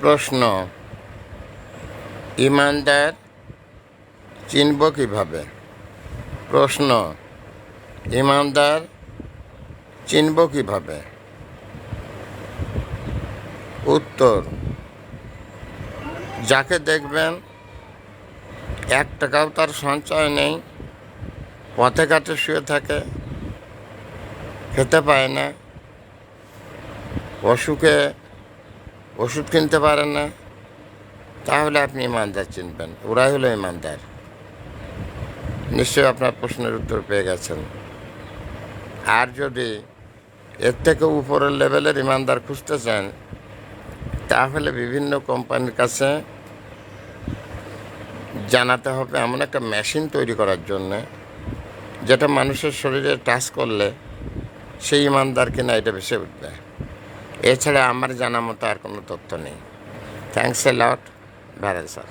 প্রশ্ন, ইমানদার চিনব কিভাবে? প্রশ্ন, ইমানদার চিনব কিভাবে? উত্তর, যাকে দেখবেন 1 টাকাও তার সঞ্চয় নেই, পথে ঘাটে শুয়ে থাকে, খেতে পায় না, অসুখে ওষুধ কিনতে পারে না, তাহলে আপনি ইমানদার চিনবেন। ওরাই হলো ইমানদার। নিশ্চয়ই আপনার প্রশ্নের উত্তর পেয়ে গেছেন। আর যদি এর থেকে উপরের লেভেলের ইমানদার খুঁজতে চান, তাহলে বিভিন্ন কোম্পানির কাছে জানাতে হবে এমন একটা মেশিন তৈরি করার জন্যে, যেটা মানুষের শরীরে টাচ করলে সেই ইমানদার কিনা এটা ভেসে উঠবে। এছাড়া আমার জানা মতো আর কোনো তথ্য নেই। Thanks a lot, viral sir.